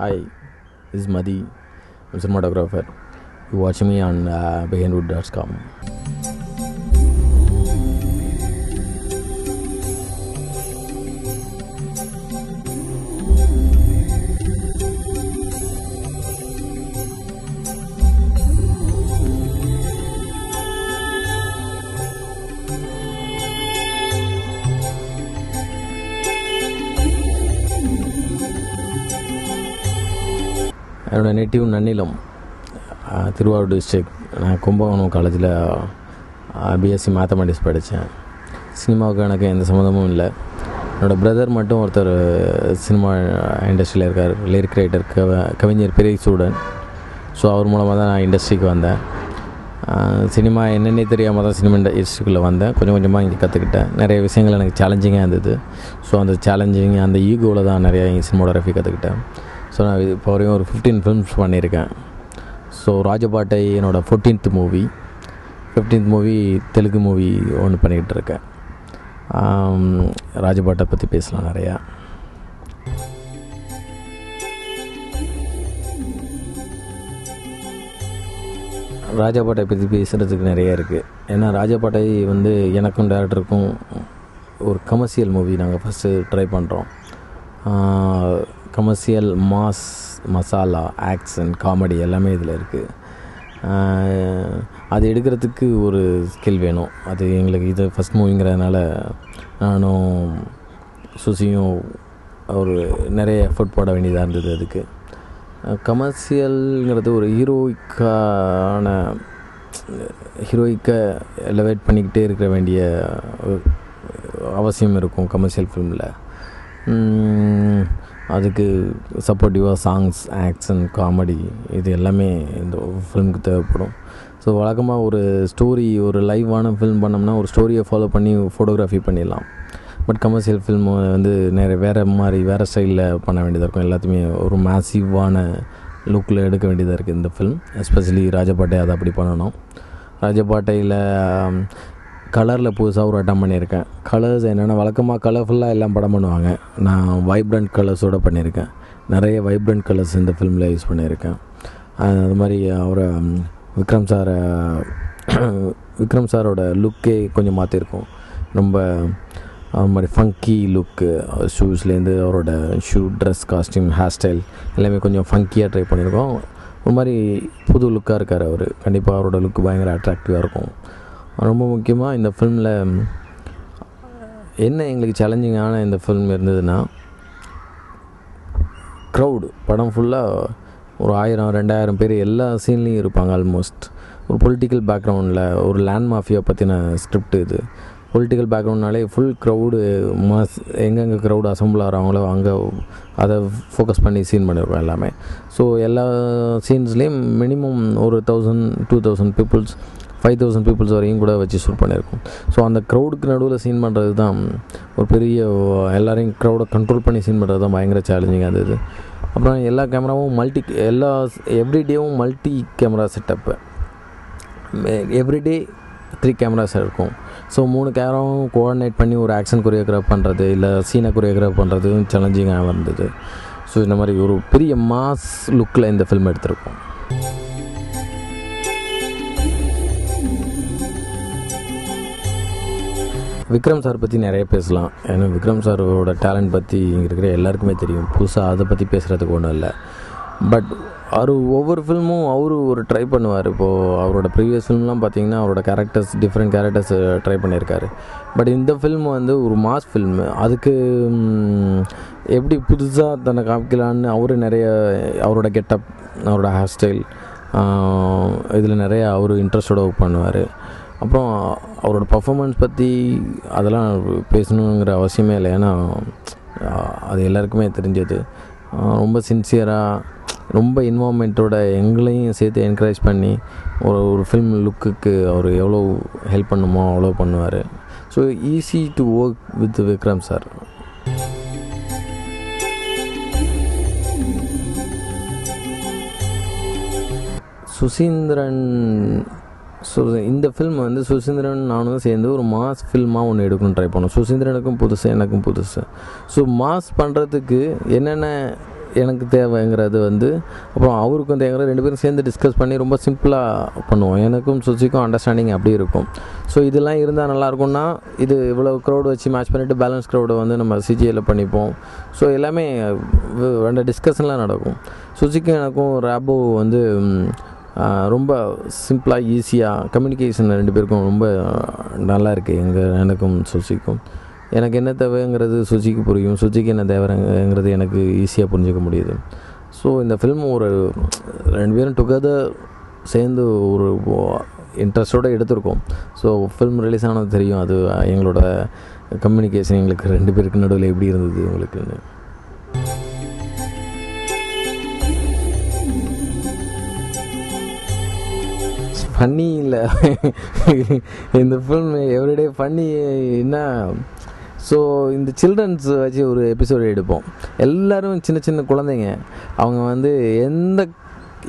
Hi, this is Madhi. I'm a cinematographer. You watch me on behindwood.com. என்னோடய native Nannilam, Thiruvarur district. நான் கும்பகோணம் காலேஜில் BSc mathematics படித்தேன். சினிமாவுக்கு எனக்கு எந்த சம்மந்தமும் இல்லை. என்னோடய பிரதர் மட்டும் ஒருத்தர் சினிமா இண்டஸ்ட்ரியில் இருக்கார், லிரிக் ரைட்டர், கவிஞர் பெரியசூடன். ஸோ அவர் மூலமாக தான் நான் இண்டஸ்ட்ரிக்கு வந்தேன். சினிமா என்னென்னே தெரியாமல் தான் சினிமா இண்டஸ்ட்ரிக்குள்ளே வந்தேன். கொஞ்சம் கொஞ்சமாக இங்கே கற்றுக்கிட்டேன். நிறைய விஷயங்கள் எனக்கு சேலஞ்சிங்காக இருந்தது. ஸோ அந்த சேலஞ்சிங், அந்த ஈகோவில் தான் நிறையா இங்கே சினிமாட்டோகிராஃபி கற்றுக்கிட்டேன். ஸோ நான் இப்போ வரையும் ஒரு 15 ஃபிலிம்ஸ் பண்ணியிருக்கேன். ஸோ ராஜபாட்டை என்னோடய 14th மூவி தெலுங்கு மூவி ஒன்று பண்ணிக்கிட்டு இருக்கேன். ராஜபாட்டை பற்றி பேசலாம் நிறையா. ராஜபாட்டை பற்றி பேசுகிறதுக்கு நிறைய இருக்குது. ஏன்னா ராஜபாட்டை எனக்கும் டேரக்டருக்கும் ஒரு கமர்ஷியல் மூவி நாங்கள் ஃபஸ்ட்டு ட்ரை பண்ணுறோம். Commercial, mass, masala, action, comedy எல்லாமே இதில் இருக்குது. அது எடுக்கிறதுக்கு ஒரு ஸ்கில் வேணும். அது எங்களுக்கு இது ஃபஸ்ட் மூவிங்கிறதுனால நானும் சுசியும் ஒரு நிறைய எஃபர்ட் போட வேண்டியதாக இருந்தது. அதுக்கு கமர்ஷியல்ங்கிறது ஒரு ஹீரோயிக்கை எலவேட் பண்ணிக்கிட்டே இருக்க வேண்டிய அவசியம் இருக்கும் கமர்ஷியல் ஃபிலிமில். அதுக்கு சப்போர்ட்டிவாக சாங்ஸ், ஆக்ஷன், காமெடி இது எல்லாமே இந்த ஃபிலிமுக்கு தேவைப்படும். ஸோ வழக்கமாக ஒரு லைவான ஃபில்ம் பண்ணோம்னா ஒரு ஸ்டோரியை ஃபாலோ பண்ணி ஃபோட்டோகிராஃபி பண்ணிடலாம். பட் கமர்ஷியல் ஃபில்ம் நிறைய வேறு ஸ்டைலில் பண்ண வேண்டியதாக இருக்கும். எல்லாத்தையுமே ஒரு மேசிவான லுக்கில் எடுக்க வேண்டியதாக இருக்குது இந்த ஃபில்ம். எஸ்பெஷலி ராஜபாட்டை அதை அப்படி பண்ணணும். ராஜபாட்டையில் கலரில் புதுசாக ஒரு அட்டம் பண்ணியிருக்கேன். கலர்ஸ் என்னென்னா வழக்கமாக கலர்ஃபுல்லாக எல்லாம் படம் பண்ணுவாங்க. நான் வைப்ரண்ட் கலர்ஸோடு பண்ணியிருக்கேன். நிறைய வைப்ரண்ட் கலர்ஸ் இந்த ஃபிலிமில் யூஸ் பண்ணியிருக்கேன். அது மாதிரி விக்ரம் சாரோட லுக்கே கொஞ்சம் மாற்றிருக்கோம். ரொம்ப அது மாதிரி ஃபங்கி லுக்கு, ஷூஸ்லேருந்து அவரோட ட்ரெஸ், காஸ்டியூம், ஹேர் ஸ்டைல் எல்லாமே கொஞ்சம் ஃபங்கியாக ட்ரை பண்ணியிருக்கோம். ஒரு மாதிரி புது லுக்காக இருக்கார் அவர். கண்டிப்பாக அவரோட லுக்கு பயங்கர அட்ராக்டிவாக இருக்கும். ரொம்ப முக்கியமாக இந்த ஃபிலிமில் என்ன எங்களுக்கு சேலஞ்சிங்கான இந்த ஃபிலிம் இருந்ததுன்னா, க்ரௌடு படம் ஃபுல்லாக ஒரு 1000-2000 பேர் எல்லா சீன்லேயும் இருப்பாங்க. ஆல்மோஸ்ட் ஒரு பொலிட்டிக்கல் பேக்ரவுண்டில் ஒரு லேண்ட் மாஃபியா பற்றின ஸ்கிரிப்ட். இது பொலிட்டிக்கல் பேக்ரவுண்ட்னாலே ஃபுல் க்ரௌடு, எங்கெங்கே க்ரௌடு அசம்பிள் ஆகிறாங்களோ அங்கே அதை ஃபோக்கஸ் பண்ணி சீன் பண்ணியிருக்கோம் எல்லாமே. ஸோ எல்லா சீன்ஸ்லேயும் மினிமம் ஒரு 1000-2000 பீப்புள்ஸ், 5000 பீப்புள்ஸ் வரையும் கூட வச்சு ஷூட் பண்ணியிருக்கோம். ஸோ அந்த க்ரௌடுக்கு நடுவில் சீன் பண்ணுறது தான் ஒரு பெரிய, எல்லோரையும் க்ரௌடை கண்ட்ரோல் பண்ணி சீன் பண்ணுறது தான் பயங்கர சேலஞ்சிங்காக இருந்தது. அப்புறம் எல்லா கேமராவும் எவ்ரிடேவும் multi camera setup. Everyday 3 cameras இருக்கும். ஸோ 3 கேமராவும் கோஆர்டினேட் பண்ணி ஒரு ஆக்ஷன் கொரியோகிராஃப் பண்ணுறது, இல்லை சீனை கொரியோகிராஃப் பண்ணுறது சேலஞ்சிங்காக இருந்தது. ஸோ இந்த மாதிரி ஒரு பெரிய மாஸ் லுக்கில் இந்த ஃபில்ம் எடுத்திருக்கோம். விக்ரம் சார் பற்றி நிறைய பேசலாம். ஏன்னா விக்ரம் சாரோட டேலண்ட் பற்றி இங்கே இருக்கிற எல்லாருக்குமே தெரியும். புதுசாக அதை பற்றி பேசுகிறதுக்கு ஒன்றும் இல்லை. பட் ஒவ்வொரு ஃபில்மும் ஒரு ட்ரை பண்ணுவார். இப்போது அவரோட ப்ரீவியஸ் ஃபில்ம்லாம் பார்த்திங்கன்னா அவரோட டிஃப்ரெண்ட் கேரக்டர்ஸ் ட்ரை பண்ணியிருக்காரு. பட் இந்த ஃபில்ம் ஒரு மாஸ் ஃபில்மு. அதுக்கு எப்படி புதுசாக தன்னை காமிக்கலான்னு நிறைய அவரோட கெட்டப், அவரோட ஹேர் ஸ்டைல் இதில் நிறைய இன்ட்ரெஸ்டோடு ஒர்க் பண்ணுவார். அப்புறம் அவரோட பர்ஃபார்மன்ஸ் பற்றி அதெல்லாம் பேசணுங்கிற அவசியமே இல்லை. ஏன்னா அது எல்லாருக்குமே தெரிஞ்சது. ரொம்ப சின்சியராக, ரொம்ப இன்வால்மெண்ட்டோட எங்களையும் சேர்த்து என்கரேஜ் பண்ணி ஒரு ஃபில்ம் லுக்குக்கு அவர் எவ்வளோ ஹெல்ப் பண்ணுமோ அவ்வளோ பண்ணுவார். So easy to work with Vikram sir. Suseenthiran இந்த ஃபில்ம் சுசீந்திரன் நானும் சேர்ந்து ஒரு மாஸ் ஃபில்மாக ஒன்று எடுக்கணும்னு ட்ரை பண்ணோம். சுசீந்திரனுக்கும் புதுசு, எனக்கும் புதுசு. ஸோ மாஸ் பண்ணுறதுக்கு என்னென்ன எனக்கு தேவைங்கிறது வந்து அப்புறம் அவருக்கும் தேவைங்கிற 2 பேரும் சேர்ந்து டிஸ்கஸ் பண்ணி ரொம்ப சிம்பிளாக பண்ணுவோம். எனக்கும் சுசிக்கும் அண்டர்ஸ்டாண்டிங் அப்படி இருக்கும். ஸோ இதெல்லாம் இருந்தால் நல்லாயிருக்கும்னா இது இவ்வளோ க்ரௌட் வச்சு மேட்ச் பண்ணிவிட்டு பேலன்ஸ் க்ரௌடை வந்து நம்ம சிஜியில் பண்ணிப்போம். ஸோ எல்லாமே ரெண்டு டிஸ்கஷன்லாம் நடக்கும். சுசிக்கும் எனக்கும் ராபோ வந்து ரொம்ப சிம்பிளாக ஈஸியாக கம்யூனிகேஷன் 2 பேருக்கும் ரொம்ப நல்லா இருக்குது. எனக்கும் சுசிக்கும் எனக்கு என்ன தேவைங்கிறது சுஜிக்கு புரியும், சுஜிக்கு என்ன தேவைங்கிறது எனக்கு ஈஸியாக புரிஞ்சிக்க முடியுது. ஸோ இந்த ஃபில்ம் ஒரு 2 பேரும் டுகெதர் சேர்ந்து ஒரு இன்ட்ரெஸ்டோடு எடுத்திருக்கோம். ஸோ ஃபில்ம் ரிலீஸ் ஆனது தெரியும், அது எங்களோட கம்யூனிகேஷன் எங்களுக்கு 2 பேருக்கு நடுவில் எப்படி இருந்தது உங்களுக்குன்னு. ஃபன்னி இல்லை இந்த ஃபில்ம் எவ்ரிடே ஃபன்னின்னா. ஸோ இந்த சில்ட்ரன்ஸ் வச்சு ஒரு எபிசோடு எடுப்போம். எல்லோரும் சின்ன சின்ன குழந்தைங்க, அவங்க வந்து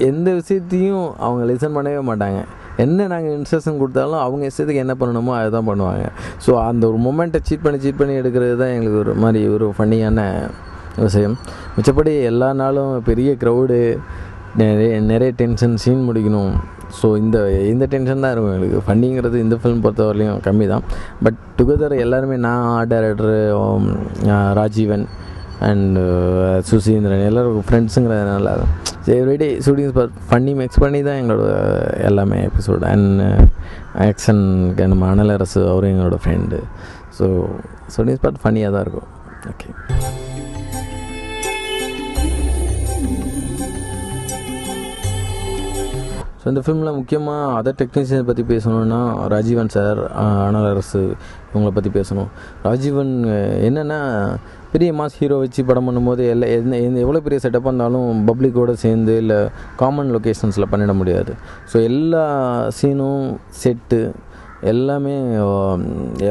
எந்த விஷயத்தையும் அவங்க லிசன் பண்ணவே மாட்டாங்க. என்ன நாங்கள் இன்ஸ்ட்ரக்ஷன் கொடுத்தாலும் அவங்க இஷ்டத்துக்கு என்ன பண்ணணுமோ அதை தான் பண்ணுவாங்க. ஸோ அந்த ஒரு மொமெண்ட்டை சீட் பண்ணி எடுக்கிறது தான் எங்களுக்கு ஒரு மாதிரி ஒரு ஃபன்னியான விஷயம். மிச்சப்படி எல்லா நாளும் பெரிய க்ரௌடு, நிறைய டென்ஷன், சீன் முடிக்கணும். ஸோ இந்த டென்ஷன் தான் இருக்கும் எங்களுக்கு. ஃபன்னிங்கிறது இந்த ஃபிலிம் பொறுத்தவரையிலையும் கம்மி தான். பட் டுகெதர் எல்லாருமே, நான் art director, Rajeevan and Suseenthiran எல்லோரும் ஃப்ரெண்ட்ஸுங்கிறதுனால எவ்ரிடே ஷூட்டிங்ஸ் ஃபன்னி மிக்ஸ் பண்ணி தான் எங்களோட எல்லாமே எபிசோடு. அண்ட் ஆக்ஷன் நம்ம அனலரசு அவரும் எங்களோட ஃப்ரெண்டு. ஸோ ஷூட்டிங்ஸ் பார்ட் ஃபன்னியாக தான் இருக்கும். ஓகே. ஸோ இந்த ஃபிலிமில் முக்கியமாக அதர் டெக்னீஷியனை பற்றி பேசணுன்னா ராஜீவன் சார், அனலரசு இவங்களை பற்றி பேசணும். ராஜீவன் என்னென்னா பெரிய மாஸ் ஹீரோ வச்சு படம் பண்ணும்போது எவ்வளோ பெரிய செட்டப்பாக இருந்தாலும் பப்ளிக்கோடு சேர்ந்து இல்லை காமன் லொக்கேஷன்ஸில் பண்ணிட முடியாது. ஸோ எல்லா சீனும் செட்டு எல்லாமே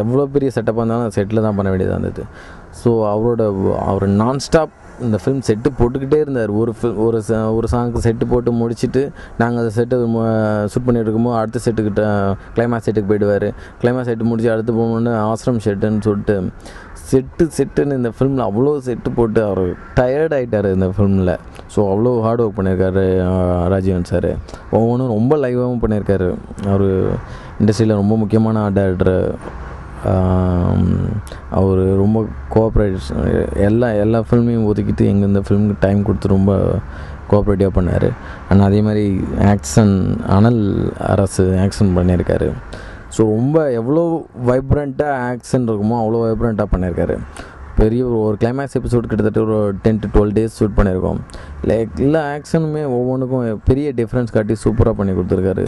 எவ்வளோ பெரிய செட்டப்பாக இருந்தாலும் செட்டில் தான் பண்ண வேண்டியதாக இருந்தது. ஸோ அவர் நான்ஸ்டாப் இந்த ஃபிலிம் செட்டு போட்டுக்கிட்டே இருந்தார். ஒரு சாங்க்கு செட்டு போட்டு முடிச்சுட்டு நாங்கள் அந்த செட்டு ஷூட் பண்ணிட்டு இருக்கும்போது அடுத்த செட்டுக்கிட்ட கிளைமேக்ஸ் செட்டுக்கு போயிடுவார். கிளைமேக்ஸ் செட்டு முடிச்சு அடுத்து போகணுன்னு ஆசிரம் செட்டுன்னு சொல்லிட்டு செட்டுன்னு இந்த ஃபிலிமில் அவ்வளோ செட்டு போட்டு அவர் டயர்ட் ஆகிட்டார் இந்த ஃபிலிமில். ஸோ அவ்வளோ ஹார்ட் ஒர்க் பண்ணியிருக்காரு ராஜீவன் சார். ஒவ்வொன்றும் ரொம்ப லைவாகவும் பண்ணியிருக்காரு. அவர் இண்டஸ்ட்ரியில் ரொம்ப முக்கியமான ஆர்ட் டைரக்டர். அவர் ரொம்ப கோஆப்ரேட் எல்லா ஃபில்மையும் ஒதுக்கிட்டு இந்த ஃபிலிமுக்கு டைம் கொடுத்து ரொம்ப கோஆப்ரேட்டிவாக பண்ணார். ஆனால் அதே மாதிரி அனல் அரசு ஆக்ஷன் பண்ணியிருக்காரு. ஸோ ரொம்ப எவ்வளோ வைப்ரண்ட்டாக ஆக்ஷன் இருக்குமோ அவ்வளோ வைப்ரண்ட்டாக பண்ணியிருக்காரு. பெரிய ஒரு கிளைமேக்ஸ் எபிசோட் கிட்டத்தட்ட ஒரு 10 to 12 days ஷூட் பண்ணியிருக்கோம். எல்லா ஆக்ஷனுமே ஒவ்வொன்றுக்கும் பெரிய டிஃப்ரென்ஸ் காட்டி சூப்பராக பண்ணி கொடுத்துருக்காரு.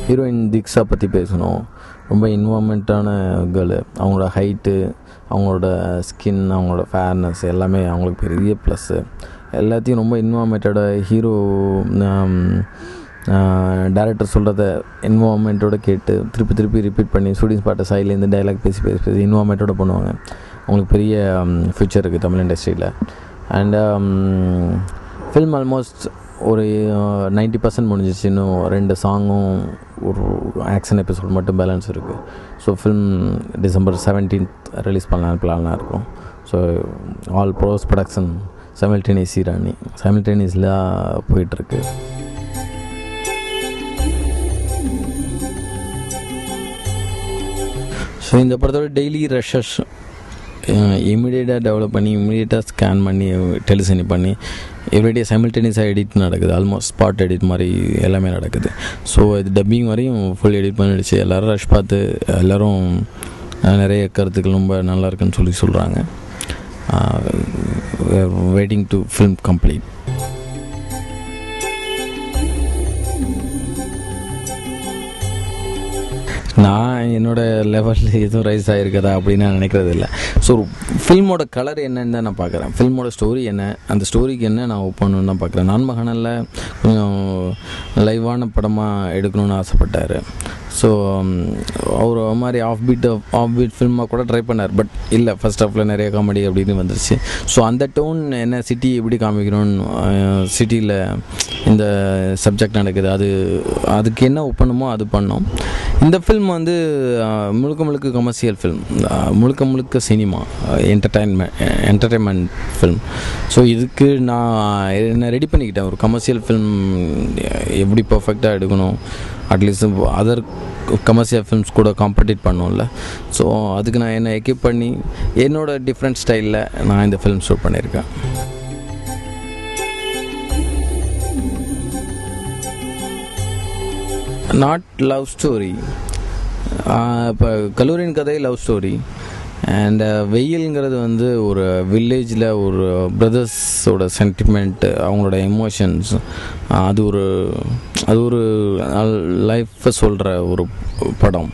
ஹீரோயின் தீக்ஷா பற்றி பேசணும். ரொம்ப இன்வால்மெண்ட்டான கேர்ளு. அவங்களோட ஹைட்டு, அவங்களோட ஸ்கின், அவங்களோட ஃபேர்னஸ் எல்லாமே அவங்களுக்கு பெரிய ப்ளஸ்ஸு. எல்லாத்தையும் ரொம்ப இன்வால்மெண்ட்டோட ஹீரோ டேரக்டர் சொல்கிறத இன்வால்மெண்ட்டோடு கேட்டு திருப்பி ரிப்பீட் பண்ணி ஷூட்டிங் ஸ்பாட்டை சைட்லேருந்து டைலாக் பேசி இன்வால்மெண்ட்டோடு பண்ணுவாங்க. அவங்களுக்கு பெரிய ஃப்யூச்சர் இருக்குது தமிழ் இண்டஸ்ட்ரியில். அண்ட் ஃபில்ம் ஆல்மோஸ்ட் ஒரு 90% முடிஞ்சிச்சு. இன்னும் 2 சாங்கும் ஒரு ஆக்ஷன் எபிசோட் மட்டும் பேலன்ஸ் இருக்குது. So film December 17th release பண்ணலான்னு பிளானாக இருக்கும். ஸோ ஆல் போஸ்ட் ப்ரொடக்ஷன் சைமல்டேனியஸில் போயிட்டுருக்கு. ஸோ இந்த படத்தோட டெய்லி ரஷஸ் இமீடியட்டாக டெவலப் பண்ணி இமீடியட்டாக ஸ்கேன் பண்ணி டெலிசனி பண்ணி எவ்ரிடே சைமல்டேனியஸாக எடிட் நடக்குது. ஆல்மோஸ்ட் ஸ்பாட் எடிட் மாதிரி எல்லாமே நடக்குது. ஸோ இது டப்பிங் வரையும் ஃபுல் எடிட் பண்ணிடுச்சு. எல்லோரும் ரஷ் பார்த்து எல்லோரும் நிறைய கருத்துக்கள் ரொம்ப நல்லா இருக்குன்னு சொல்கிறாங்க. Waiting to film complete. நான் என்னோடய லெவலில் எதுவும் ரைஸ் ஆகிருக்கதா அப்படின்னு நான் நினைக்கிறது இல்லை. ஸோ ஃபில்மோட கலர் என்னன்னு தான் நான் பார்க்குறேன். ஃபில்மோட ஸ்டோரி என்ன, அந்த ஸ்டோரிக்கு என்ன நான் பண்ணணுன்னு தான் பார்க்குறேன். நான் மகனில் கொஞ்சம் லைவான படமாக எடுக்கணும்னு ஆசைப்பட்டார். ஸோ அவர் மாதிரி ஆஃப் பீட் ஃபில்மாக கூட ட்ரை பண்ணார். பட் இல்லை, ஃபர்ஸ்ட் ஹாஃபில் நிறைய காமெடி அப்படின்னு வந்துருச்சு. ஸோ அந்த டோன் என்ன, சிட்டி எப்படி காமிக்கணும்னு, சிட்டியில் இந்த சப்ஜெக்ட் நடக்குது, அதுக்கு என்ன ஒப்பணுமோ அது பண்ணோம். இந்த ஃபில்ம் வந்து முழுக்க கமர்ஷியல் ஃபில்ம், முழுக்க சினிமா, என்டர்டெயின்மெண்ட் ஃபில்ம். ஸோ இதுக்கு நான் என்ன ரெடி பண்ணிக்கிட்டேன். ஒரு கமர்ஷியல் ஃபில்ம் எப்படி பர்ஃபெக்டாக எடுக்கணும், அட்லீஸ்ட் அதர் கமர்ஷியல் ஃபில்ம்ஸ் கூட காம்படிட் பண்ணோம்ல. ஸோ அதுக்கு நான் என்னை எக்யூப் பண்ணி என்னோடய டிஃப்ரெண்ட் ஸ்டைலில் நான் இந்த ஃபில்ம் ஷூட் பண்ணியிருக்கேன். Not love story. இப்போ கல்லூரியின் கதை லவ் ஸ்டோரி. அண்ட் வெயில்ங்கிறது வந்து ஒரு வில்லேஜில் ஒரு பிரதர்ஸோட சென்டிமெண்ட்டு, அவங்களோட எமோஷன்ஸ், அது ஒரு லைஃப்பை சொல்கிற ஒரு படம்.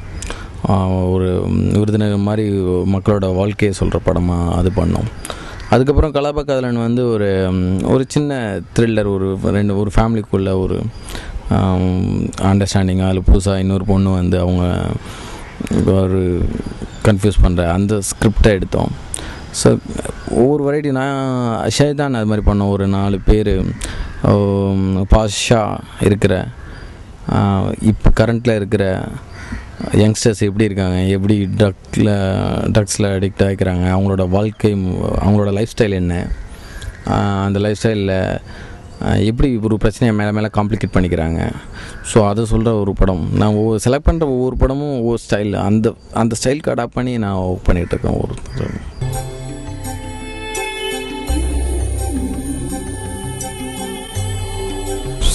ஒரு விருதுநகர் மாதிரி மக்களோட வாழ்க்கையை சொல்கிற படமாக அது பண்ணோம். அதுக்கப்புறம் கலாபக்காதலன் வந்து ஒரு சின்ன த்ரில்லர், ஒரு ஃபேமிலிக்குள்ளே ஒரு அண்டர்ஸ்டாண்டிங்காக, அதில் புதுசாக இன்னொரு பொண்ணு வந்து அவங்க ஒரு கன்ஃபியூஸ் பண்ணுற அந்த ஸ்கிரிப்டை எடுத்தோம். ஸோ ஒவ்வொரு வெரைட்டி நான் ஷைதான் அது மாதிரி பண்ணோம். ஒரு 4 பேர் பாஷா இருக்கிற, இப்போ கரண்ட்டில் இருக்கிற யங்ஸ்டர்ஸ் எப்படி இருக்காங்க, எப்படி ட்ரக்ஸில் அடிக்ட் ஆகிக்கிறாங்க, அவங்களோட வாழ்க்கை, அவங்களோட லைஃப் ஸ்டைல் என்ன, அந்த லைஃப் ஸ்டைலில் எப்படி ஒரு பிரச்சனையை மேலே காம்ப்ளிகேட் பண்ணிக்கிறாங்க. ஸோ அதை சொல்கிற ஒரு படம். நான் செலக்ட் பண்ணுற ஒவ்வொரு படமும் ஒவ்வொரு ஸ்டைல், அந்த ஸ்டைலுக்கு அடாப்ட் பண்ணி நான் ஒர்க் பண்ணிகிட்ருக்கேன்.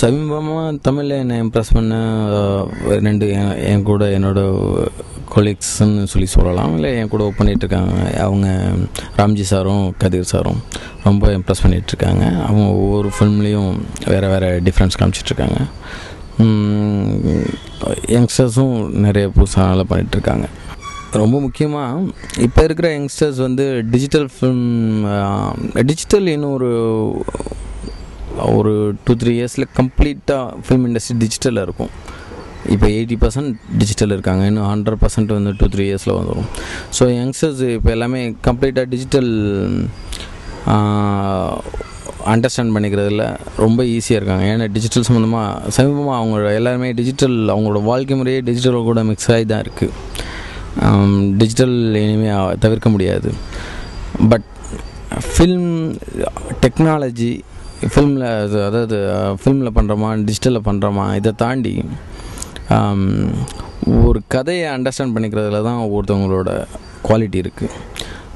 சமீபமாக தமிழில் என்னை இம்ப்ரெஸ் பண்ண 2 என் கூட என்னோட கொலீக்ஸ்ன்னு சொல்லலாம், இல்லை என் கூட ஒர்க் பண்ணிகிட்ருக்காங்க. அவங்க ராம்ஜி சாரும் கதிர் சாரும் ரொம்ப இம்ப்ரெஸ் பண்ணிகிட்ருக்காங்க. அவங்க ஒவ்வொரு ஃபில்ம்லேயும் வேறு டிஃப்ரென்ஸ் காமிச்சிட்ருக்காங்க. யங்ஸ்டர்ஸும் நிறைய புதுசாக நல்லா பண்ணிகிட்ருக்காங்க. ரொம்ப முக்கியமாக இப்போ இருக்கிற யங்ஸ்டர்ஸ் வந்து டிஜிட்டல் இன்னும் ஒரு 2-3 இயர்ஸில் கம்ப்ளீட்டாக ஃபில்ம் இண்டஸ்ட்ரி டிஜிட்டலில் இருக்கும். இப்போ 80% டிஜிட்டல் இருக்காங்க, இன்னும் 100% வந்து 2-3 இயர்ஸில் வந்துடும். ஸோ யங்ஸ்டர்ஸ் இப்போ எல்லாமே கம்ப்ளீட்டாக டிஜிட்டல் அண்டர்ஸ்டாண்ட் பண்ணிக்கிறதுல ரொம்ப ஈஸியாக இருக்காங்க. ஏன்னா டிஜிட்டல் சமீபமாக அவங்க எல்லாருமே அவங்களோட வாழ்க்கை முறையே டிஜிட்டல் கூட மிக்ஸ் ஆகி தான் இருக்குது. டிஜிட்டல் இனிமேல் தவிர்க்க முடியாது. பட் ஃபில்ம் டெக்னாலஜி ஃபில்மில் பண்ணுறோமா, டிஜிட்டலில் பண்ணுறோமா, இதை தாண்டி ஒரு கதையை அண்டர்ஸ்டாண்ட் பண்ணிக்கிறதுல தான் ஒவ்வொருத்தவங்களோட குவாலிட்டி இருக்குது.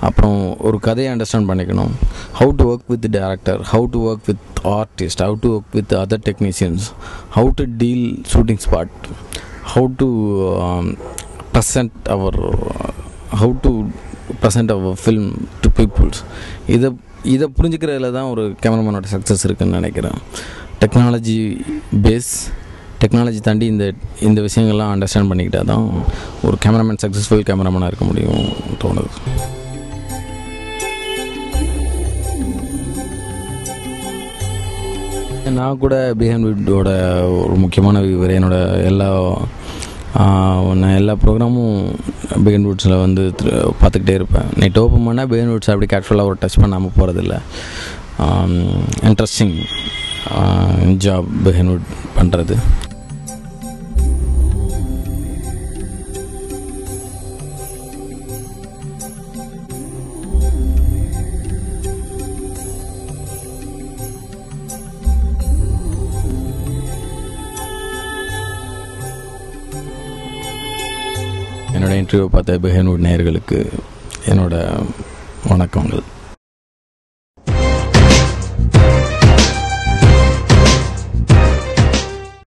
அப்புறம் ஒரு கதையை அண்டர்ஸ்டாண்ட் பண்ணிக்கணும். How to work with director, how to work with artist, how to work with other technicians, how to deal shooting spot, how to present our film to peoples. இதை புரிஞ்சுக்கிறதுல தான் ஒரு கேமராமேனோட சக்ஸஸ் இருக்குதுன்னு நினைக்கிறேன். டெக்னாலஜி தாண்டி இந்த விஷயங்கள்லாம் அண்டர்ஸ்டாண்ட் பண்ணிக்கிட்டால் தான் ஒரு கேமராமேன் சக்ஸஸ்ஃபுல் கேமராமேனாக இருக்க முடியும் தோணுது. நான் கூட பிஹைண்ட் வுட்டோட ஒரு முக்கியமான வியூவர். நான் எல்லா ப்ரோக்ராமும் பிஹைண்ட் வுட்ஸில் வந்து பார்த்துக்கிட்டே இருப்பேன். நைட் ஓப்பன் பண்ணால் பிஹைண்ட் வுட்ஸ் அப்படி கேஷுவலாக ஒரு டச் பண்ணாமல் போகிறதில்ல. இன்ட்ரெஸ்டிங் ஜாப் பிஹைண்ட் வுட் பண்ணுறது. என்னோடய இன்டர்வியூ பார்த்த பிஹைண்ட் வுட் நேயர்களுக்கு என்னோடய வணக்கங்கள்.